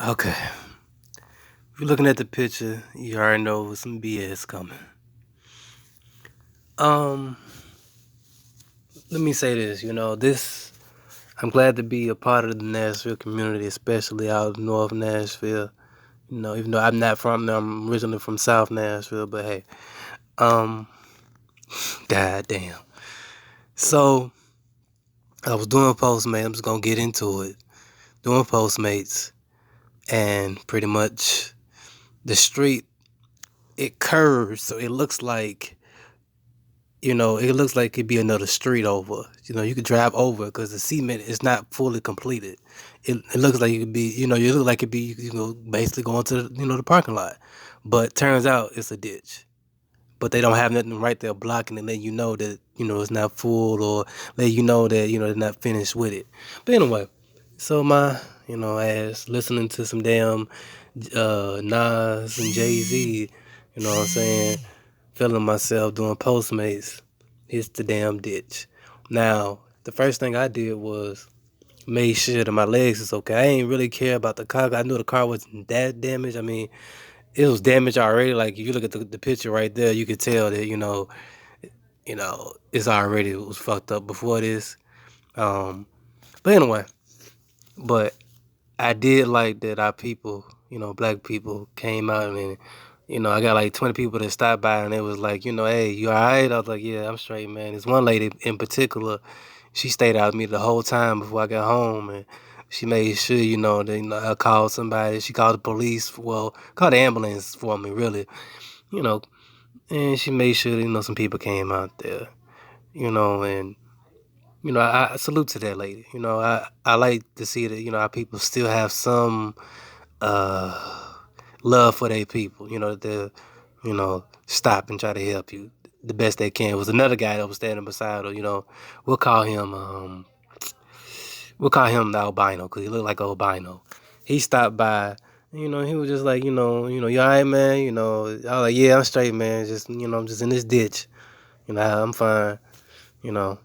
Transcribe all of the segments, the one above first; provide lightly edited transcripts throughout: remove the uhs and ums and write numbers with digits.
Okay. If you're looking at the picture, you already know some BS coming. Um, Let me say this, I'm glad to be a part of the Nashville community, especially out in North Nashville. Even though I'm not from there, I'm originally from South Nashville, but hey, um, goddamn. So I was doing Postmates. I'm just gonna get into it. Doing Postmates, and pretty much the street it curves, so it looks like it'd be another street over. You could drive over because the cement is not fully completed. It looks like it could be, you look like it'd be, basically going to, the parking lot. But turns out it's a ditch. But they don't have nothing right there blocking it, letting you know that, it's not full or letting you know that, they're not finished with it. But anyway, so my, ass listening to some damn Nas and Jay-Z, you know what I'm saying? Feeling myself doing Postmates, hits the damn ditch. Now, the first thing I did was made sure that my legs is okay. I ain't really care about the car. I knew the car wasn't that damaged. I mean, it was damaged already. Like if you look at the picture right there, you could tell that it was fucked up before this. Um, but anyway, but I did like that our people, black people came out and I got like 20 people that stopped by and it was like, hey, you all right? I was like, yeah, I'm straight, man. This one lady in particular, she stayed out with me the whole time before I got home and she made sure, that I called somebody. She called the police, well, called the ambulance for me, really, you know, and she made sure, some people came out there, and I salute to that lady. I like to see that, our people still have some uh, love for their people. That they'll, stop and try to help you the best they can. It was another guy that was standing beside her. We'll call him the albino because he looked like an albino. He stopped by. He was just like, you all right, man? I was like, yeah, I'm straight, man. Just, I'm just in this ditch. I'm fine. You know,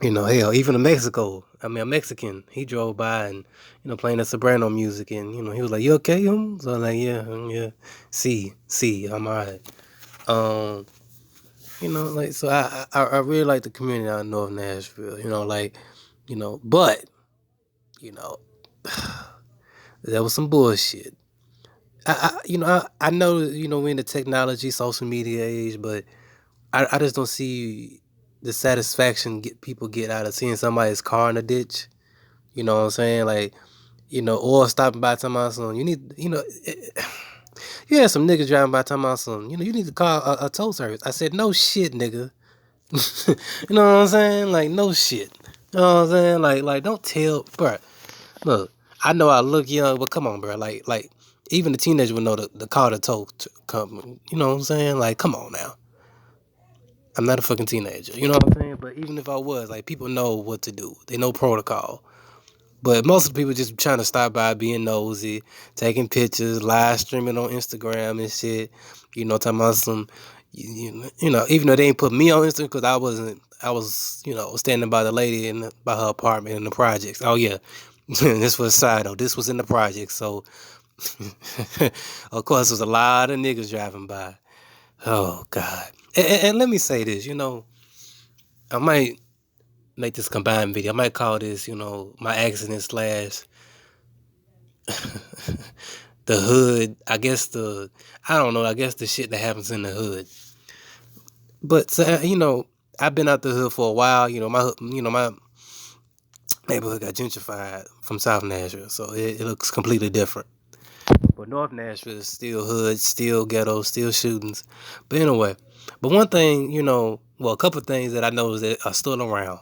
hell, even in Mexico, I mean, a Mexican, he drove by and, playing the soprano music, and, he was like, you okay, So I'm like, yeah, yeah, see, I'm all right. Um, like, so I really like the community out in North Nashville, but, you know, that was some bullshit. I know, we're in the technology, social media age, but I just don't see the satisfaction people get out of seeing somebody's car in a ditch. You know what I'm saying? Like, or stopping by talking about some, you need, you had some niggas driving by talking about some, you need to call a tow service. I said, no shit, nigga. You know what I'm saying? Like, no shit. You know what I'm saying? Like, don't tell, bruh. Look, I know I look young, but come on, bruh. Like, even the teenager would know the call the tow company. You know what I'm saying? Like, come on now. I'm not a fucking teenager. You know what I'm saying? But even if I was, like, people know what to do. They know protocol. But most of the people just trying to stop by, being nosy, taking pictures, live streaming on Instagram and shit. Talking about some, even though they ain't put me on Instagram because I was, standing by the lady by her apartment in the projects. Oh yeah, this was a side note. This was in the projects, so of course there's a lot of niggas driving by. Oh God, and let me say this, I might make this combined video. I might call this, my accident slash the hood. I don't know. I guess the shit that happens in the hood. But so, I've been out the hood for a while. My neighborhood got gentrified from South Nashville, so it looks completely different. But North Nashville is still hood, still ghetto, still shootings. But anyway, but one thing, a couple of things that I know that are still around.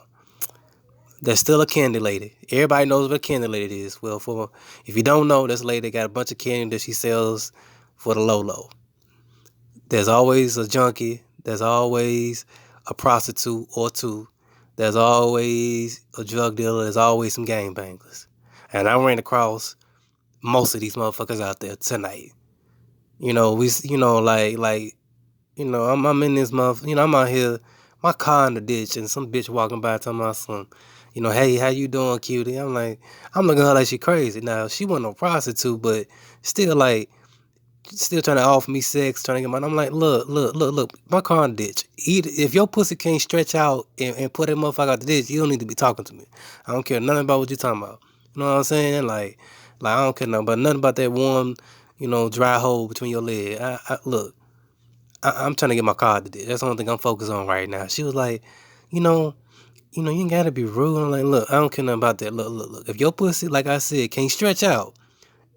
There's still a candy lady. Everybody knows what a candy lady is. Well, if you don't know, this lady got a bunch of candy that she sells for the low low. There's always a junkie. There's always a prostitute or two. There's always a drug dealer. There's always some gangbangers. And I ran across most of these motherfuckers out there tonight. I'm in this I'm out here, my car in the ditch, and some bitch walking by talking about some, Hey, how you doing, cutie? I'm looking at her like she crazy. Now, she wasn't no prostitute, but still, like, still trying to offer me sex, trying to get money. I'm like, look, my car in the ditch. If your pussy can't stretch out and put that motherfucker out the ditch, you don't need to be talking to me. I don't care nothing about what you're talking about. You know what I'm saying? Like I don't care nothing about that warm, dry hole between your legs. Look, I'm trying to get my car out the ditch. That's the only thing I'm focused on right now. She was like, you know, you ain't gotta be rude. I'm like, look, I don't care nothing about that. Look. If your pussy, like I said, can't stretch out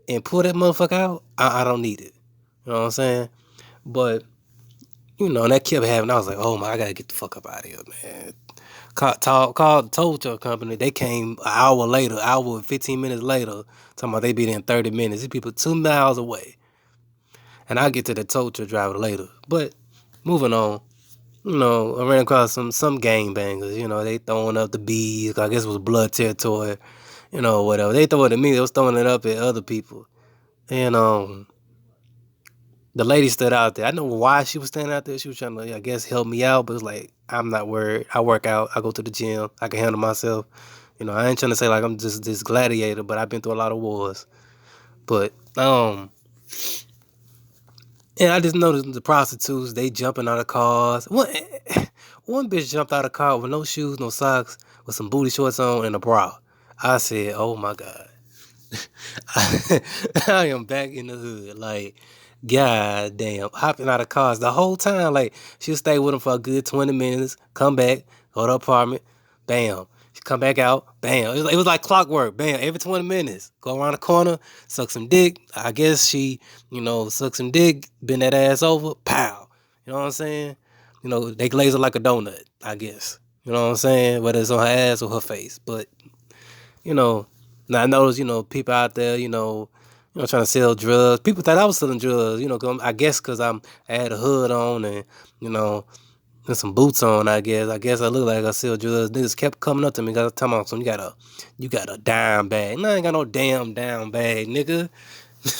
and pull that motherfucker out, I don't need it. You know what I'm saying? But and that kept happening. I was like, oh my, I gotta get the fuck up out of here, man. Called the tow truck company. They came an hour later, hour and 15 minutes later, talking about they be there in 30 minutes. These people 2 miles away. And I'll get to the tow truck driver later. But moving on, I ran across some gangbangers, they throwing up the bees. I guess it was blood territory, whatever. They throw it at me, they was throwing it up at other people. And the lady stood out there. I know why she was standing out there. She was trying to, I guess, help me out. But it's like, I'm not worried. I work out. I go to the gym. I can handle myself. I ain't trying to say like I'm just this gladiator, but I've been through a lot of wars. But and I just noticed the prostitutes, they jumping out of cars. One bitch jumped out of a car with no shoes, no socks, with some booty shorts on and a bra. I said, oh my God. I am back in the hood. Like, God damn. Hopping out of cars the whole time. Like, she'll stay with him for a good 20 minutes, come back, go to the apartment, bam. She come back out, bam. It was like clockwork, bam. Every 20 minutes, go around the corner, suck some dick. I guess she, suck some dick, bend that ass over, pow. You know what I'm saying? They glaze her like a donut, I guess. You know what I'm saying? Whether it's on her ass or her face. But, you know, now I noticed, people out there, trying to sell drugs. People thought I was selling drugs, 'cause I guess because I had a hood on and, you know, and some boots on, I guess. I guess I look like I sell drugs. Niggas kept coming up to me, got to tell me, so you got a dime bag. No, I ain't got no damn dime bag, nigga.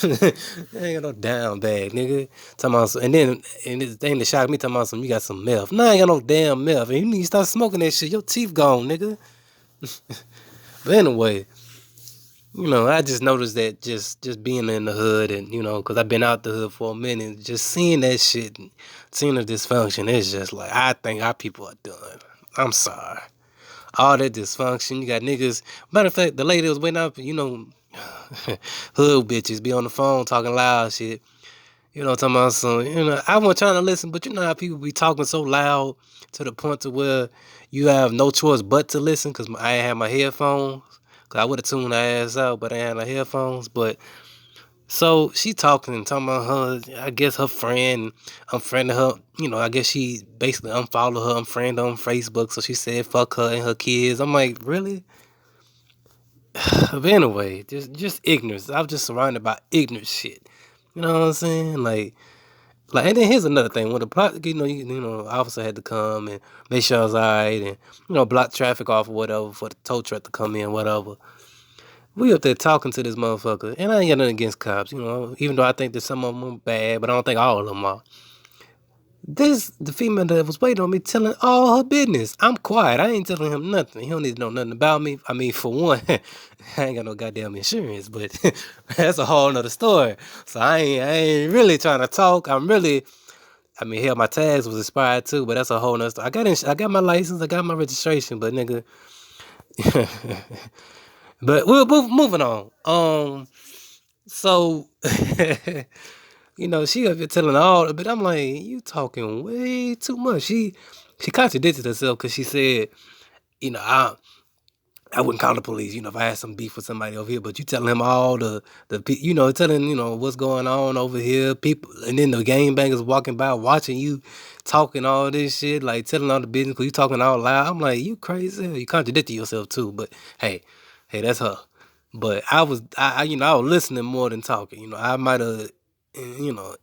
I ain't got no damn bag, nigga. Talking about and this thing that shocked me, talking about you got some meth. No, I ain't got no damn meth. And you need to start smoking that shit. Your teeth gone, nigga. But anyway, I just noticed that just being in the hood and, because I've been out the hood for a minute, just seeing that shit, and seeing the dysfunction, it's just like, I think our people are done. I'm sorry. All that dysfunction, you got niggas. Matter of fact, the lady was waiting up, hood bitches be on the phone talking loud shit. Talking about some, I wasn't trying to listen, but you know how people be talking so loud to the point to where you have no choice but to listen because I ain't have my headphones. Cause I would have tuned her ass out, but I ain't had my headphones. But so she talking and talking about her, I guess her friend, unfriended her. I guess she basically unfollowed her, unfriended her on Facebook. So she said, fuck her and her kids. I'm like, really? But anyway, just ignorance. I was just surrounded by ignorant shit. You know what I'm saying? Like, and then here's another thing. When the officer had to come and make sure I was alright, and block traffic off or whatever for the tow truck to come in, whatever. We up there talking to this motherfucker, and I ain't got nothing against cops, even though I think that some of them are bad, but I don't think all of them are. The female that was waiting on me telling all her business. I'm quiet. I ain't telling him nothing. He don't need to know nothing about me. I mean, for one, I ain't got no goddamn insurance, but that's a whole nother story. So I ain't really trying to talk. Hell, my tags was expired too, but that's a whole nother story. I got my license. I got my registration, but nigga. But we're moving on. So she up here telling all, but I'm like, you talking way too much. She contradicted herself because she said, I wouldn't call the police, if I had some beef with somebody over here, but you telling him all telling, what's going on over here, people, and then the gangbangers walking by watching you talking all this shit, like telling all the business because you talking all loud. I'm like, you crazy? You contradicted yourself too, but hey, that's her. But I was listening more than talking. I might have, you know,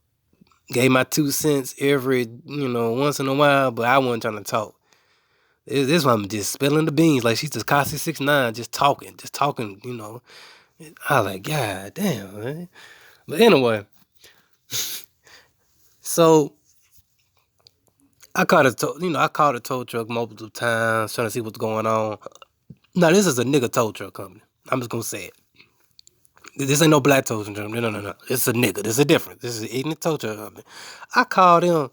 gave my 2 cents every, once in a while, but I wasn't trying to talk. This one just spilling the beans like she's just Tekashi 6ix9ine, just talking. I was like, God damn, man. But anyway, so I called a tow truck multiple times trying to see what's going on. No, this is a nigga tow truck company. I'm just gonna say it. This ain't no black tow truck company. No. It's a nigga. This is different. This is an ignorant tow truck company. I called him.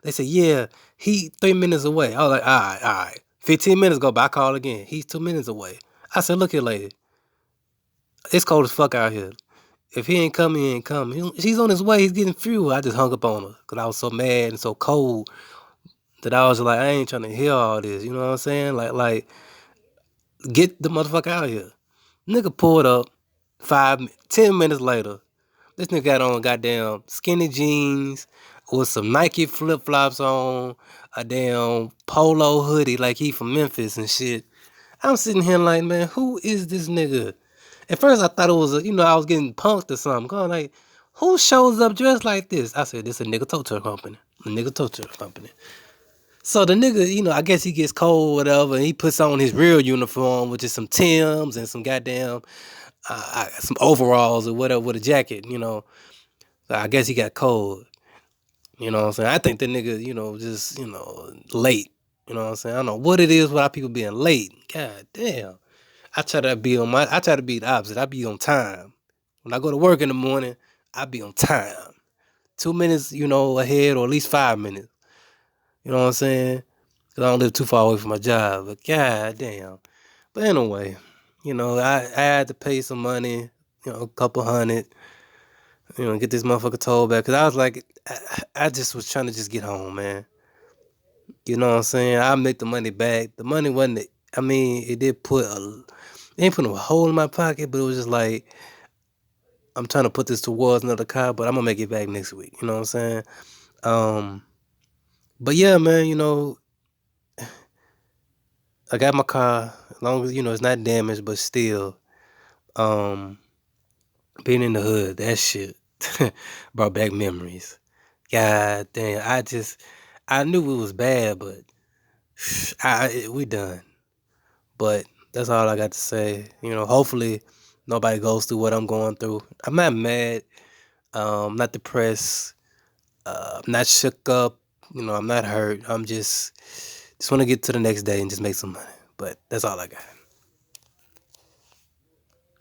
They said, yeah, he 3 minutes away. I was like, all right. 15 minutes go by, I call again. He's 2 minutes away. I said, look here, lady. It's cold as fuck out here. If he ain't coming, he ain't coming. He's on his way. He's getting fuel. I just hung up on her because I was so mad and so cold that I was like, I ain't trying to hear all this. You know what I'm saying? Like, get the motherfucker out of here. Nigga pulled up 10 minutes later. This nigga got on goddamn skinny jeans with some Nike flip flops on, a damn polo hoodie like he from Memphis and shit. I'm sitting here like, man, who is this nigga? At first I thought it was I was getting punked or something. Going like, who shows up dressed like this? I said, this a nigga tow truck company. A nigga tow truck company. So the nigga, I guess he gets cold or whatever, and he puts on his real uniform, which is some Timbs and some goddamn some overalls or whatever with a jacket, So I guess he got cold. You know what I'm saying? I think the nigga, just, late. You know what I'm saying? I don't know what it is without people being late. God damn. I try to be the opposite. I be on time. When I go to work in the morning, I be on time. 2 minutes, ahead, or at least 5 minutes. You know what I'm saying? Cause I don't live too far away from my job. But god damn. But anyway, I had to pay some money, a couple hundred, get this motherfucker told back. Cause I was like, I just was trying to just get home, man. You know what I'm saying? I make the money back. The money wasn't, it did it ain't put a hole in my pocket, but it was just like, I'm trying to put this towards another car, but I'm gonna make it back next week. You know what I'm saying? But yeah, man, I got my car, as long as, it's not damaged, but still, being in the hood, that shit brought back memories. God damn, I knew it was bad, but we done. But that's all I got to say. Hopefully nobody goes through what I'm going through. I'm not mad, not depressed, I'm not shook up, I'm not hurt. I'm just want to get to the next day and just make some money. But that's all I got.